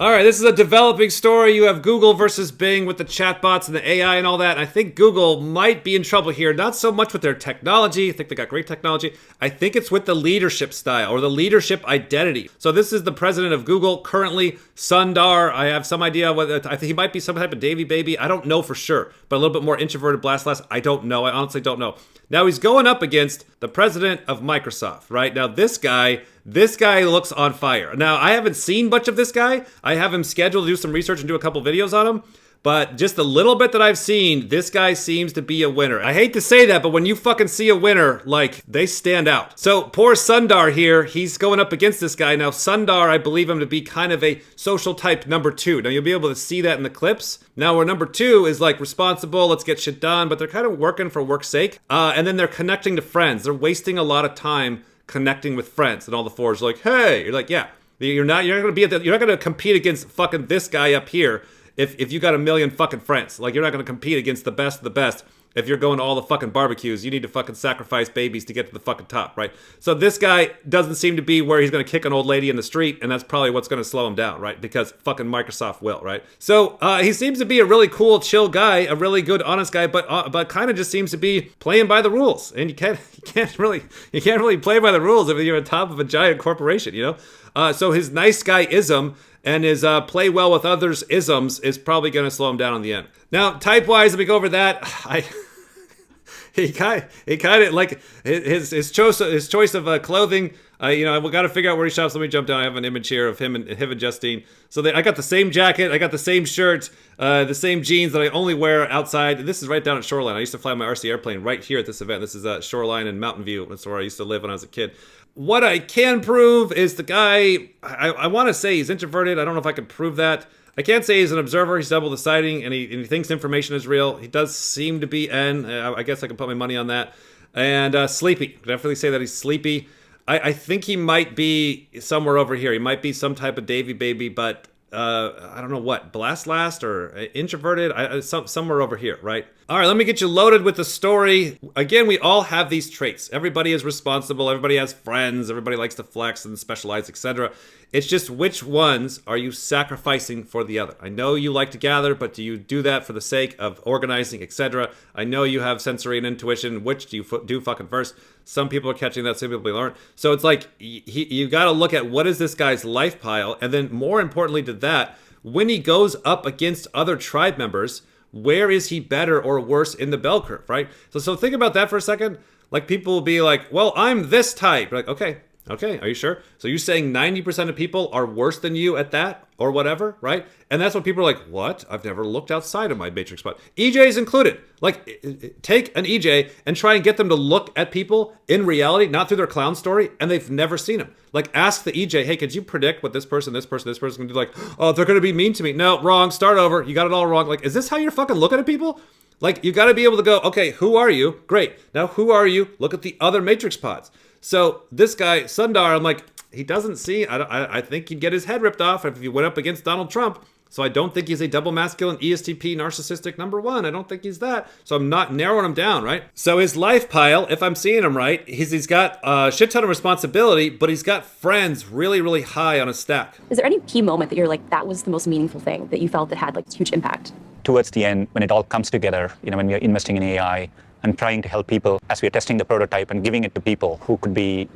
All right, this is a developing story. You have Google versus Bing with the chatbots and the AI and all that. And I think Google might be in trouble here. Not so much with their technology. I think they got great technology. I think it's with the leadership style or the leadership identity. So this is the president of Google currently, Sundar. I have some idea whether I think he might be some type of Davy baby. I don't know for sure, but a little bit more introverted, blast. I don't know. I honestly don't know. Now he's going up against the president of Microsoft, right? Now this guy looks on fire. Now I haven't seen much of this guy. I have him scheduled to do some research and do a couple videos on him. But just a little bit that I've seen, this guy seems to be a winner. I hate to say that, but when you fucking see a winner, like, they stand out. So poor Sundar here, he's going up against this guy. Now Sundar, I believe him to be kind of a social type number 2. Now you'll be able to see that in the clips. Now where number 2 is like responsible, let's get shit done, but they're kind of working for work's sake. And then they're connecting to friends. They're wasting a lot of time connecting with friends. And all the fours are like, hey, you're like, yeah, you're not going to compete against fucking this guy up here. If you got a million fucking friends, like you're not going to compete against the best of the best. If you're going to all the fucking barbecues, you need to fucking sacrifice babies to get to the fucking top, right? So this guy doesn't seem to be where he's going to kick an old lady in the street, and that's probably what's going to slow him down, right? Because fucking Microsoft will, right? So he seems to be a really cool, chill guy, a really good, honest guy, but kind of just seems to be playing by the rules, and you can't really play by the rules if you're on top of a giant corporation, you know? So his nice guy-ism and his play well with others isms is probably going to slow him down in the end. Now, type-wise, let me go over that. He kind of like his choice of clothing. We got to figure out where he shops. Let me jump down. I have an image here of him and Justine. So I got the same jacket, I got the same shirt, the same jeans that I only wear outside. This is right down at Shoreline. I used to fly my RC airplane right here at this event. This is Shoreline and Mountain View. That's where I used to live when I was a kid. What I can prove is the guy, I want to say he's introverted. I don't know if I can prove that. I can't say he's an observer. He's double deciding, and he thinks information is real. He does seem to be I guess I can put my money on that. And sleepy. Definitely say that he's sleepy. I think he might be somewhere over here. He might be some type of Davy baby, but I don't know what, blast last or introverted, somewhere over here, right? All right, let me get you loaded with the story. Again, we all have these traits. Everybody is responsible. Everybody has friends. Everybody likes to flex and specialize, etc. It's just which ones are you sacrificing for the other? I know you like to gather, but do you do that for the sake of organizing, etc.? I know you have sensory and intuition. Which do you do fucking first? Some people are catching that, some people aren't. So it's like you got to look at what is this guy's life pile, and then more importantly to that, when he goes up against other tribe members, where is he better or worse in the bell curve, right? So think about that for a second. Like people will be like, well, I'm this type. Like, okay, are you sure? So you're saying 90% of people are worse than you at that or whatever, right? And that's what people are like, what? I've never looked outside of my matrix spot. EJ's included. Like, take an EJ and try and get them to look at people in reality, not through their clown story, and they've never seen them. Like, ask the EJ, hey, could you predict what this person is going to do? Like, oh, they're going to be mean to me. No, wrong, start over. You got it all wrong. Like, is this how you're fucking looking at people? Like, you got to be able to go, okay, who are you? Great. Now, who are you? Look at the other matrix pods. So this guy, Sundar, I'm like, he doesn't see, I think he'd get his head ripped off if he went up against Donald Trump. So I don't think he's a double masculine, ESTP, narcissistic number 1. I don't think he's that. So I'm not narrowing him down, right? So his life pile, if I'm seeing him right, he's got a shit ton of responsibility, but he's got friends really, really high on his stack. Is there any key moment that you're like, that was the most meaningful thing that you felt that had like huge impact? Towards the end, when it all comes together, when we are investing in AI, and trying to help people as we are testing the prototype and giving it to people who could be,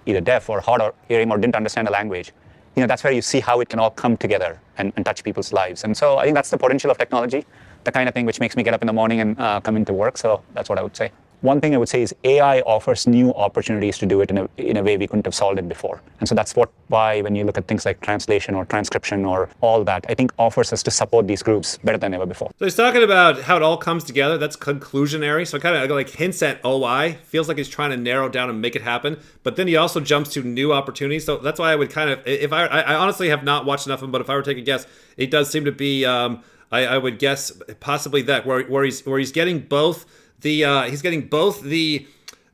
either deaf or hard of hearing or didn't understand the language. That's where you see how it can all come together and touch people's lives. And so I think that's the potential of technology, the kind of thing which makes me get up in the morning and come into work. So that's what I would say. One thing I would say is AI offers new opportunities to do it in a way we couldn't have solved it before. And so that's why when you look at things like translation or transcription or all that, I think offers us to support these groups better than ever before. So he's talking about how it all comes together. That's conclusionary. So it kind of like hints at OI. Feels like he's trying to narrow down and make it happen. But then he also jumps to new opportunities. So that's why I would kind of, if I honestly have not watched enough of him, but if I were to take a guess, it does seem to be, I would guess possibly that where he's getting both the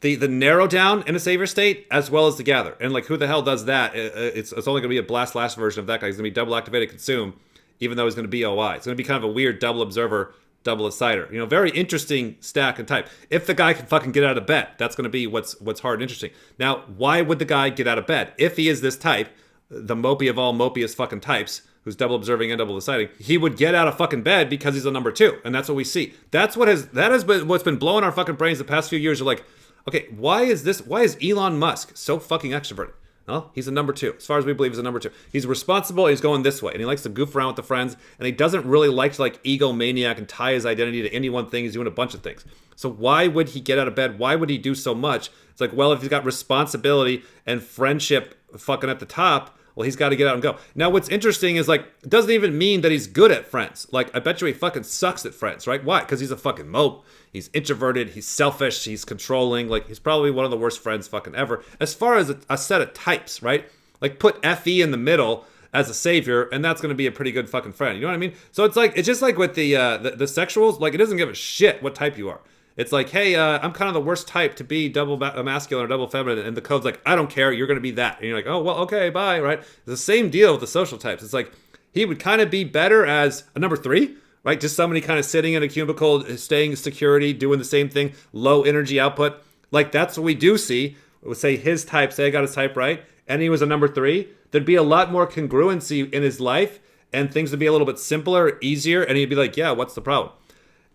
narrow down in a savior state as well as the gather. And like, who the hell does that? It's only going to be a blast last version of that guy. He's going to be double activated consume, even though he's going to be OI. It's going to be kind of a weird double observer, double decider. Very interesting stack and type. If the guy can fucking get out of bed, that's going to be what's hard and interesting. Now, why would the guy get out of bed? If he is this type, the mopey of all mopiest fucking types, who's double observing and double deciding, he would get out of fucking bed because he's a number 2. And that's what we see. That has been what's been blowing our fucking brains the past few years. You're like, okay, why is Elon Musk so fucking extroverted? Well, he's a number 2. As far as we believe, he's a number 2. He's responsible. He's going this way, and he likes to goof around with the friends. And he doesn't really like to egomaniac and tie his identity to any one thing. He's doing a bunch of things. So why would he get out of bed? Why would he do so much? It's like, well, if he's got responsibility and friendship fucking at the top, well, he's got to get out and go. Now, what's interesting is it doesn't even mean that he's good at friends. I bet you he fucking sucks at friends, right? Why? Because he's a fucking mope. He's introverted. He's selfish. He's controlling. He's probably one of the worst friends fucking ever. As far as a set of types, right? Put FE in the middle as a savior, and that's going to be a pretty good fucking friend. You know what I mean? So it's just like with the sexuals. It doesn't give a shit what type you are. It's like, hey, I'm kind of the worst type to be double masculine or double feminine. And the code's like, I don't care. You're going to be that. And you're like, oh, well, okay, bye, right? It's the same deal with the social types. It's like, he would kind of be better as a number 3, right? Just somebody kind of sitting in a cubicle, staying in security, doing the same thing, low energy output. That's what we do see. It would say his type, say I got his type right, and he was a number 3. There'd be a lot more congruency in his life, and things would be a little bit simpler, easier, and he'd be like, yeah, what's the problem?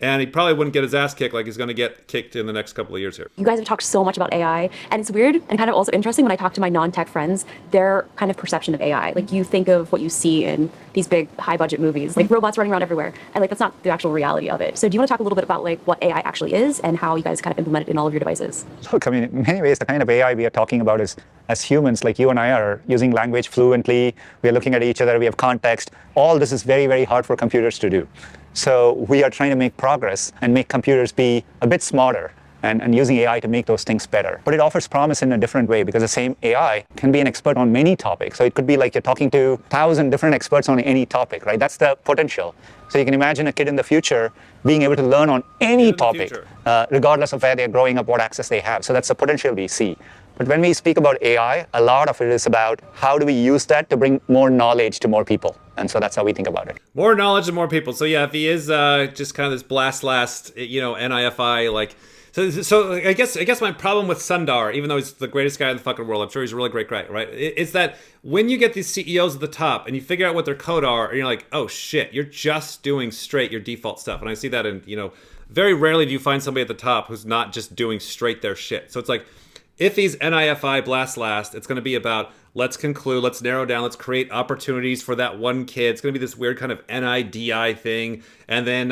And he probably wouldn't get his ass kicked like he's going to get kicked in the next couple of years here. You guys have talked so much about AI, and it's weird and kind of also interesting when I talk to my non-tech friends, their kind of perception of AI. You think of what you see in these big high-budget movies, robots running around everywhere, and that's not the actual reality of it. So do you want to talk a little bit about what AI actually is and how you guys kind of implement it in all of your devices? Look, in many ways, the kind of AI we are talking about is, as humans, you and I are using language fluently, we are looking at each other, we have context. All this is very, very hard for computers to do. So we are trying to make progress and make computers be a bit smarter and using AI to make those things better. But it offers promise in a different way because the same AI can be an expert on many topics. So it could be you're talking to 1,000 different experts on any topic, right? That's the potential. So you can imagine a kid in the future being able to learn on any topic, regardless of where they're growing up, what access they have. So that's the potential we see. But when we speak about AI, a lot of it is about how do we use that to bring more knowledge to more people. And so that's how we think about it. More knowledge and more people. So yeah, if he is just kind of this blast last, NIFI, so I guess my problem with Sundar, even though he's the greatest guy in the fucking world, I'm sure he's a really great guy, right? It's that when you get these CEOs at the top and you figure out what their code are, and you're like, oh shit, you're just doing straight your default stuff. And I see that in, very rarely do you find somebody at the top who's not just doing straight their shit. So it's like, if he's NIFI blast last, it's going to be about let's conclude, let's narrow down, let's create opportunities for that one kid. It's going to be this weird kind of NIDI thing. And then,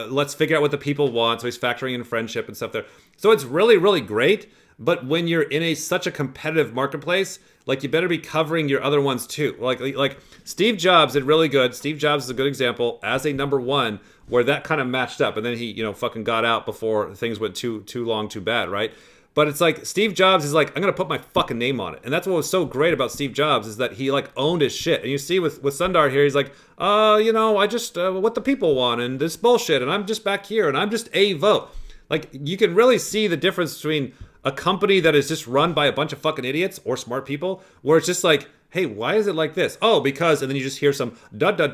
let's figure out what the people want. So he's factoring in friendship and stuff there. So it's really, really great. But when you're in such a competitive marketplace, you better be covering your other ones too. Like Steve Jobs did really good. Steve Jobs is a good example as a number 1 where that kind of matched up. And then he, fucking got out before things went too long, too bad, right? But it's like Steve Jobs is like, I'm going to put my fucking name on it. And that's what was so great about Steve Jobs is that he owned his shit. And you see with Sundar here, he's like, I just, what the people want and this bullshit. And I'm just back here and I'm just a vote. You can really see the difference between a company that is just run by a bunch of fucking idiots or smart people where it's just like, hey, why is it like this? Oh, because, and then you just hear some but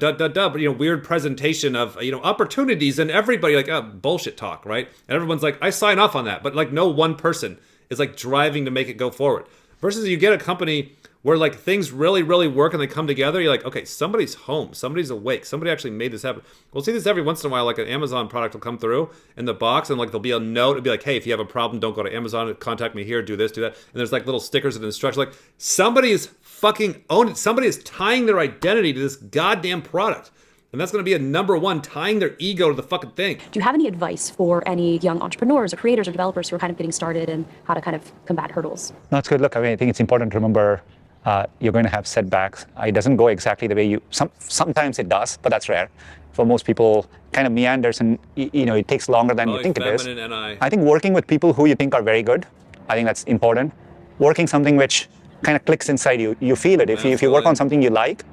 weird presentation of, opportunities and everybody bullshit talk, right? And everyone's like, I sign off on that. But no one person is driving to make it go forward. Versus you get a company where things really, really work and they come together. You're like, okay, somebody's home, somebody's awake, somebody actually made this happen. We'll see this every once in a while. An Amazon product will come through in the box and there'll be a note. It'll be like, hey, if you have a problem, don't go to Amazon. Contact me here. Do this, do that. And there's little stickers and instructions. Somebody is fucking owned it. Somebody is tying their identity to this goddamn product. And that's going to be a number 1, tying their ego to the fucking thing. Do you have any advice for any young entrepreneurs or creators or developers who are kind of getting started and how to kind of combat hurdles? No, it's good. Look, I think it's important to remember you're going to have setbacks. It doesn't go exactly the way you, sometimes it does, but that's rare. For most people, kind of meanders and, it takes longer than you think it is. I think working with people who you think are very good, I think that's important. Working something which kind of clicks inside you. You feel it. If you work on something you like,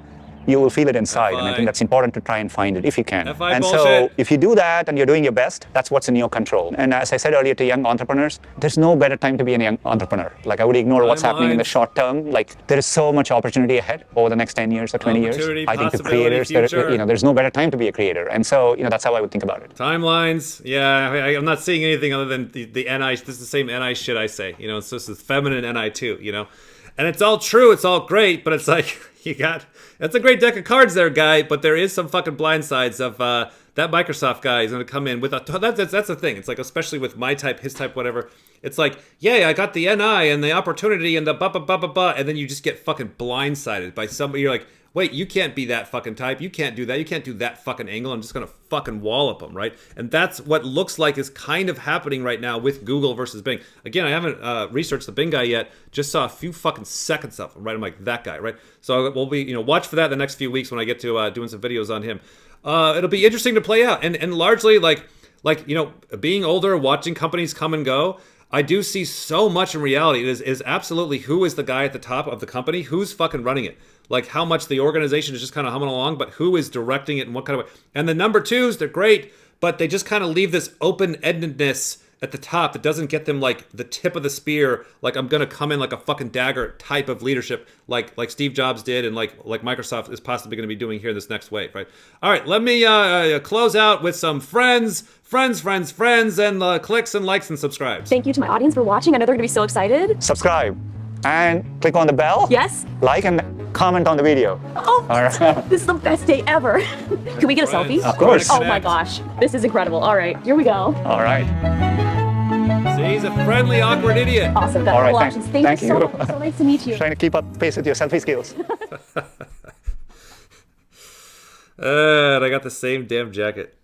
you will feel it inside. And I think that's important to try and find it if you can. And so if you do that and you're doing your best, that's what's in your control. And as I said earlier to young entrepreneurs, there's no better time to be a young entrepreneur. I would ignore what's happening in the short term. There is so much opportunity ahead over the next 10 years or 20 years. I think the creators, there's no better time to be a creator. And so, that's how I would think about it. Timelines. Yeah, I'm not seeing anything other than the NI. This is the same NI shit I say. It's just this feminine NI too, And it's all true, it's all great, but it's That's a great deck of cards there, guy. But there is some fucking blind sides of that Microsoft guy is going to come in with a. That's the thing. It's like, especially with my type, his type, whatever. It's like, yay, I got the NI and the opportunity and the ba, and then you just get fucking blindsided by somebody. You're like, wait, you can't be that fucking type. You can't do that. You can't do that fucking angle. I'm just going to fucking wallop them, right? And that's what looks like is kind of happening right now with Google versus Bing. Again, I haven't researched the Bing guy yet. Just saw a few fucking seconds of him, right? I'm like, that guy, right? So we'll be, watch for that the next few weeks when I get to doing some videos on him. It'll be interesting to play out. And largely, like being older, watching companies come and go, I do see so much in reality. It is absolutely who is the guy at the top of the company, who's fucking running it. Like how much the organization is just kind of humming along, but who is directing it and what kind of way. And the number twos, they're great, but they just kind of leave this open-endedness at the top that doesn't get them like the tip of the spear, like I'm gonna come in like a fucking dagger type of leadership, like Steve Jobs did, and like Microsoft is possibly gonna be doing here this next wave, right? All right, let me close out with some friends, and clicks and likes and subscribes. Thank you to my audience for watching. I know they're going to be so excited. Subscribe and click on the bell. Yes. Like and comment on the video. Oh, All right. this is the best day ever. Can we get a selfie? Of course. Oh my gosh, this is incredible. All right, here we go. All right. See, he's a friendly, awkward idiot. Awesome. That's All right, all thank- options. thank Thank you so you. much. So nice to meet you. Trying to keep up pace with your selfie skills. And I got the same damn jacket.